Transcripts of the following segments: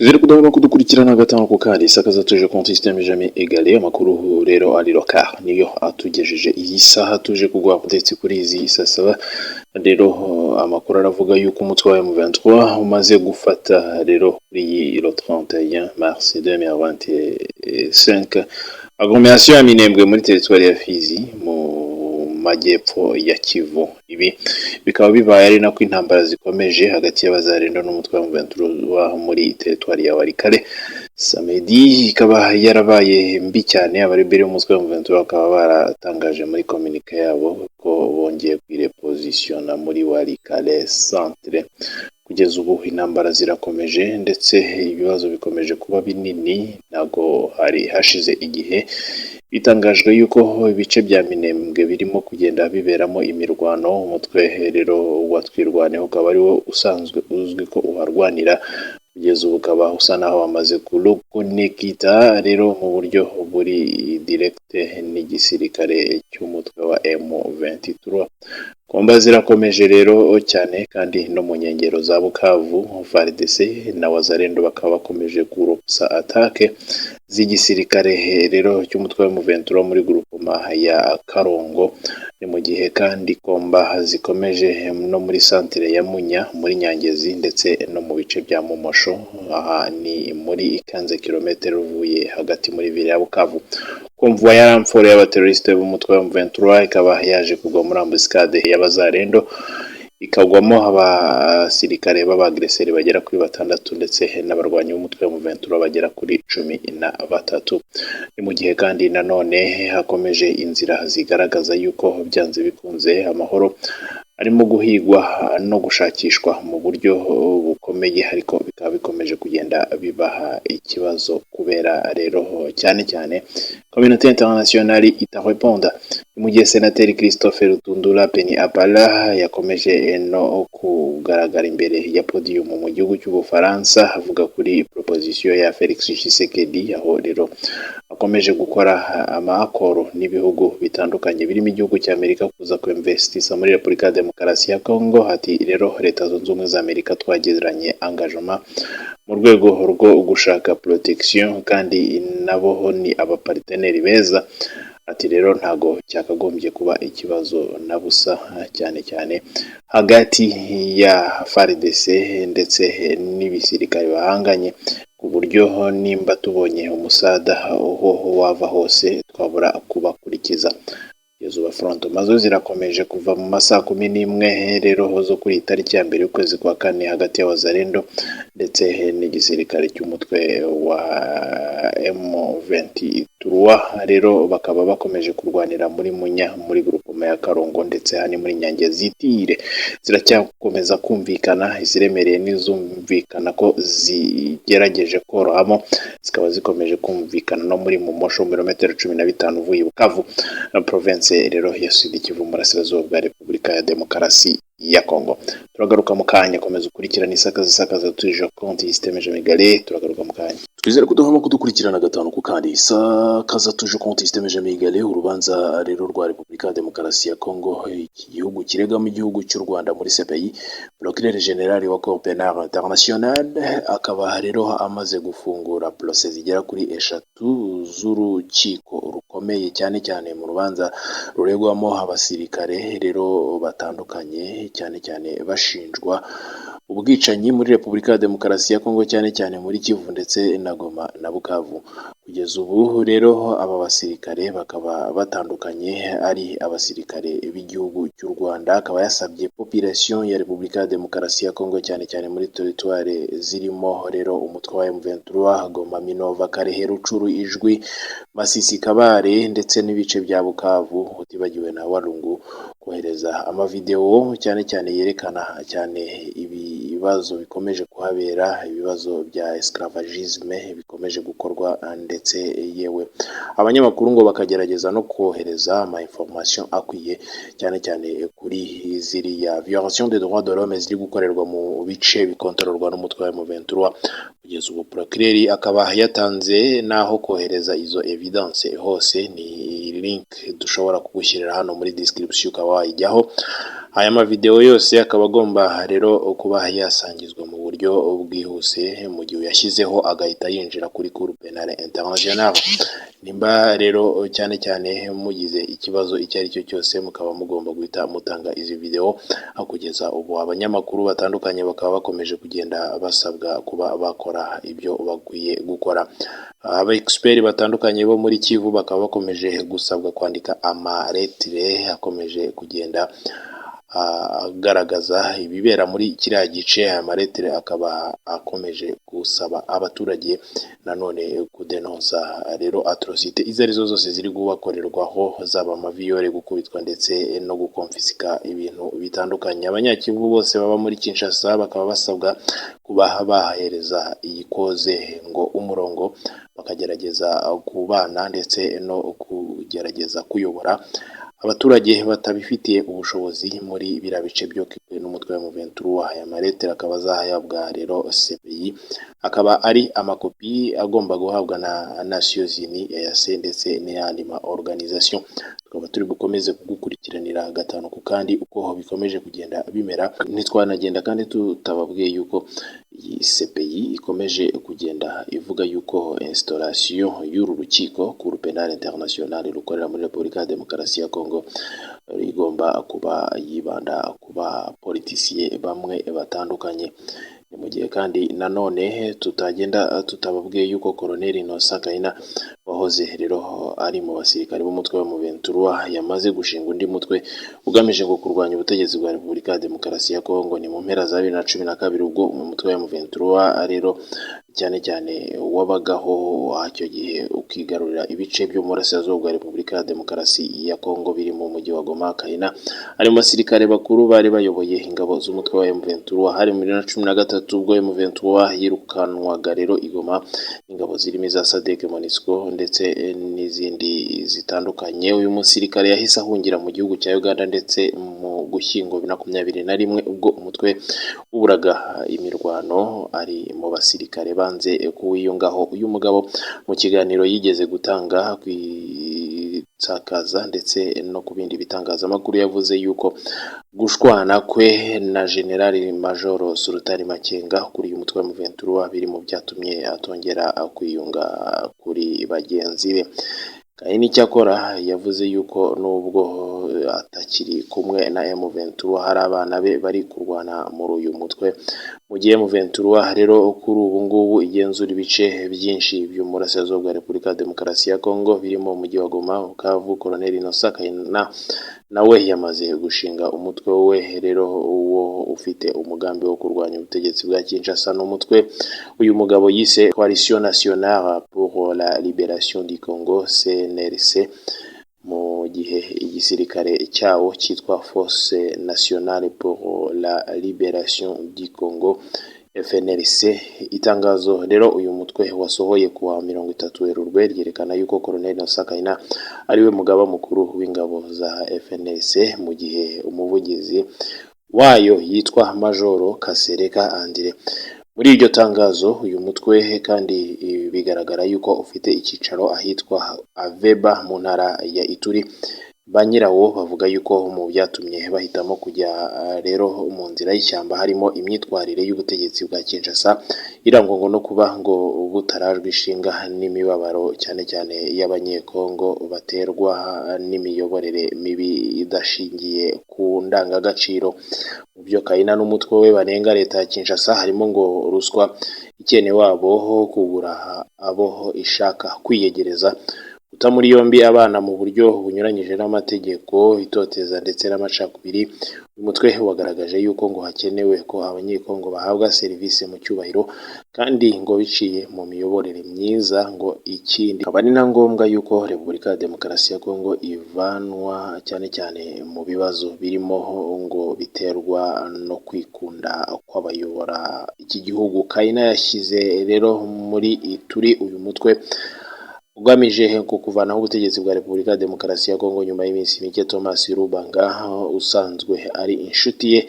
Ziri kudahuma kudukurikirana gatanu ku kandi isakaza tuje konti systeme jamais égalé amakuru rero ari local niyo atugejeje iyi saha tuje kugwa ndetse kuri izi sasaba rero amakuru aravuga yuko umutwe wa M23 umaze gufata rero kuri le 31 mars 2025 agglomération ya Minembwe muri territoire ya Fizi mu majyepfo ya Kivu. Ibi bikaba bibaye ari nako intambara zikomeje hagati y'abazarendo n'umutwe wa M23 muri territoire ya Walikale. Samedi ikaba yarabaye mbi cyane, abarebere umutwe wa M23 bakaba baratangaje muri communique yabo ko bongeye kwirepositiona muri Walikale centre. Kugeza ubu intambara zirakomeje ndetse ibibazo bikomeje kuba binini, ntago hari hashize igihe bitangajwe yuko ibice bya Minembwe birimo kugenda biberamo imirwano. Umutwe rero watwirwaneho ukaba ari wo usanzwe uzwi ko uharwanira, kugeza ubu ukaba usa naho wamaze kurukonekita rero mu buryo buri direct n'igisirikare cy'umutwe wa M23. Komba zirakomeje rero cyane kandi no mu nkengero za Bukavu FARDC na wazarendo bakaba bakomeje kuropsa attaque z'igisirikare rero cy'umutwe wa M23 muri groupement ya Karongo. Ni mu gihe kandi komba zikomeje no muri centre ya Munya muri Nyangezi ndetse no mu bice bya Mumosho, aha ni muri 15 km uvuye hagati muri ville ya Bukavu. Konvoi yaramfore y'abateroriste b'umutwe wa M23 ikaba yaje kugwa muri ambuscade y'abazarendo, ikagwamo abasirikare b'abagreseri bagera kuri 6 ndetse n'abarwanyi b'umutwe wa M23 bagera kuri 13. Ni mu gihe kandi nanone hakomeje inzira zigaragaza yuko byanze bikunze amahoro arimo guhigwa no gushakishwa mu buryo bukomeye, ariko bikaba bikomeje kugenda bibaha ikibazo kubera rero cyane communauté internationale itareponda. Mu gihe senateri Christophe Rutundura Peni Apala yakomeje no kugaragara imbere ya podium mu gihugu cy'Ubufaransa avuga kuri proposition ya Felix Tshisekedi, aho rero akomeje gukora amakoro n'ibihugu bitandukanye birimo igihugu cya Amerika kuza ku investisa muri Repubulika ya Demokarasi ya Congo. Hati rero leta zunze ubumwe za Amerika twagiranye engagement mu rwego rwo gushaka protection kandi nabo ni abaparteneri beza. Ati rero ntago cyakagombye kuba ikibazo na busa cyane hagati ya FARDC ndetse n'ibisirikare bahanganye, ku buryo nimba tubonye umusada aho wava hose twabura kubakurikiza. Yezuba front mazo zirakomeje kuva mu masaha 11 rero zo kuri tariki ya mbere y'ukwezi kwa kane hagati y'abazarendo ndetse n'igisirikare cy'umutwe wa M23 rero bakaba bakomeje kurwanira muri Munya muri groupement ya Karongo ndetse hani muri Nyangezi. Tire ziracyakomeza kumvikana, iziremereye n'izumvikana ko zigerageje korohamo zikaba zikomeje kumvikana no muri Mumosho kilometero 15 uvuye Bukavu na province rero ya Sud Kivu murasirazuba bwa Repubulika ya Demokarasi ya Congo. Turagaruka mu kanya, komeza ukurikirana isakaza tuje konti systeme jamais égalé. Turagaruka mu kanya, twizere kuduhama kudukurikirana gatanu ku kandi isakaza tuje konti systeme jamais égalé. Urubanza rero rwa Repubulika ya Demokarasi ya Congo, igihugu kirega mu gihugu cy'u Rwanda muri CPI, Procureur General wa Cour Pénale Internationale akaba rero amaze gufungura procès zigera kuri 3 z'urukiko rukomeye cyane mu rubanza ruregwamo abasirikare rero batandukanye cyane bashinjwa ubwicanyi muri Repubulika ya Demokarasi ya Congo cyane muri Kivu ndetse na Goma na Bukavu. Kugeza ubu rero aba basirikare bakaba batandukanye, ari abasirikare b'igihugu cy'u Rwanda. Akaba yasabye population ya Repubulika ya Demokarasi ya Congo cyane muri territoire zirimo rero umutwe wa M23, Goma, Minova, Karehe, Rucuru, Ijwi, Masisi, Kabare ndetse n'ibice bya Bukavu utibagiwe na Walungu kohereza amavideo cyane yerekana cyane ibibazo bikomeje kuhabera, ibibazo bya esclavagisme bikomeje gukorwa, ndetse yewe abanyamakuru ngo bakagerageza no kohereza ama information akwiye cyane kuri ziriya violation des droits de l'homme ziri gukorerwa mu bice bikontororwa n'umutwe wa M23. Kugeza ubu procureur akaba yatanze naho kohereza izo evidence hose, ni link dushobora kugushyirira hano muri description ukaba wayijyaho. Aya mavideo yose akaba agomba rero kuba yasangizwa mu buryo bwihuse mu gihe yashyizeho agahita yinjira kuri Cour Penale International. Nimba rero cyane cyane mugize ikibazo icyo ari cyo cyose mukaba mugomba guhita mutanga izi video, kugeza ubu abanyamakuru batandukanye bakaba bakomeje kugenda basabwa kuba bakora ibyo bakwiye gukora. Aba expert batandukanye bo muri Kivu bakaba bakomeje gusabwa kwandika amaretire akomeje kugenda agaragaza ibibera muri kiriya gice. Aya maretire akaba akomeje gusaba abaturage nanone kudenonsa rero atrocite izo arizo zose ziri gubakorerwaho, zaba amaviyore, gukubitwa ndetse no gukonfisika ibintu bitandukanye. Abanyakivu bose baba muri Kinshasa bakaba basabwa kuba bahereza iyi koze ngo umurongo, bakagerageza kubana ndetse no kugerageza kuyobora abaturage batabifitiye ubushobozi muri biriya bice byokiwe n'umutwe wa M23. Aya maletire akaba azahabwa rero CPI, akaba ari amakopi agomba guhabwa na Nations Unies, EAC ndetse n'ayandi ma organisation. Tukaba turi bukomeze kugukurikiranira gatanu ku kandi uko bikomeje kugenda bimera. Ntitwanagenda kandi tutababwiye yuko iyi CPI ikomeje kugenda ivuga yuko installation y'uru rukiko Cour Penale International rukorera muri Repubulika ya Demokarasi ya Congo igomba kuba yibanda kuba politiciens bamwe batandukanye. Mu gihe kandi nanone tutagenda tutababwiye yuko Colonel Innocent Kayina wahoze rero ari mu basirikare b'umutwe wa M23 yamaze gushinga undi mutwe ugamije ngo kurwanya ubutegetsi bwa Repubulika ya Demokarasi ya Congo. Ni mu mpera za 2012 ubwo umutwe wa M23 rero cyane cyane wabagaho icyo gihe ukigarurira ibice byo mu burasirazuba bwa Repubulika ya Demokarasi ya Congo biri mu mujyi wa Goma. Kayina ari mu basirikare bakuru bari bayoboye ingabo z'umutwe wa M23 hari muri 2013 ubwo M23 yirukanwaga rero igoma ingabo zirimo za SADC, MONUSCO ndetse n'izindi zitandukanye. Uyu musirikare yahise ahungira mu gihugu cya Uganda ndetse mu Gushyingo 2021 ubwo umutwe uburaga imirwano ari mu basirikare banze kuwiyungaho. Uyu mugabo mu kiganiro yigeze gutanga kwitsakaza ndetse no ku bindi bitangazamakuru yavuze yuko gushwana kwe na General Major Sultani Makenga kuri uyu mutwe wa M23 biri mu byatumye atongera kwiyunga kuri bagenzi be. Kayini cyakora yavuze yuko nubwo atakiri kumwe na M23 hari abana be bari kurwana muri uyu mutwe. Mu gihe M23 rero kuri ubu ngubu igenzura ibice byinshi byo mu burasirazuba bwa Repubulika ya Demokarasi ya Congo birimo umujyi wa Goma. Bukavu, Colonel Innocent Kayina nawe yamaze gushinga umutwe we rero uwo ufite umugambi wo kurwanya ubutegetsi bwa Kinshasa. n'umutwe uyu mugabo yise Coalition Nationale pour la Libération du Congo CNLC, mu gihe igisirikare cyawo cyitwa Force Nationale pour la Libération du Congo FNLC. Itangazo rero uyu mutwe wasohoye kuwa 30 Werurwe ryerekana yuko Colonel Innocent Kayina ariwe mugaba mukuru w'ingabo za FNLC, mu gihe umuvugizi wayo yitwa Majoro Kasereka Andire. Muri iryo tangazo uyu mutwe kandi bigaragara yuko ufite icyicaro ahitwa Aveba mu ntara ya Ituri. Ba nyirawo bavuga yuko mu byatumye bahitamo kujya rero mu nzira y'ishyamba harimo imyitwarire y'ubutegetsi bwa Kinshasa irangwa ngo no kuba ngo butarajwe ishinga n'imibabaro cyane cyane y'abanyekongo baterwa n'imiyoborere mibi idashingiye ku ndangagaciro. Mu byo Kayina n'umutwe we banenga leta ya Kinshasa harimo ngo ruswa, ikene wabo, kugura abo ishaka kwiyegereza, guta muri yombi abana mu buryo bunyuranyije n'amategeko, itoteza ndetse n'amacakubiri. Uyu mutwe wagaragaje yuko ngo hakenewe ko abanyekongo bahabwa serivisi mu cyubahiro kandi ngo biciye mu miyoborere myiza. Ngo ikindi akaba ari na ngombwa yuko Repubulika ya Demokarasi ya Congo ivanwa cyane cyane mu bibazo birimo ngo biterwa no kwikunda kw'abayobora iki gihugu. Kayina yashyize rero muri Ituri uyu mutwe ugamije kuvanaho ubutegetsi bwa Repubulika ya Demokarasi ya Congo nyuma y'iminsi mike. Thomas Rubanga usanzwe ari inshuti ye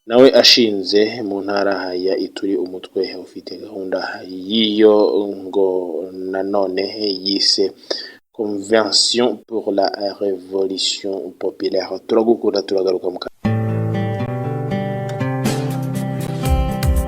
nawe ashinze mu ntara ya Ituri umutwe ufite gahunda y'iyo ngo nanone yise Convention pour la Révolution Populaire. Turagukunda, turagaruka mu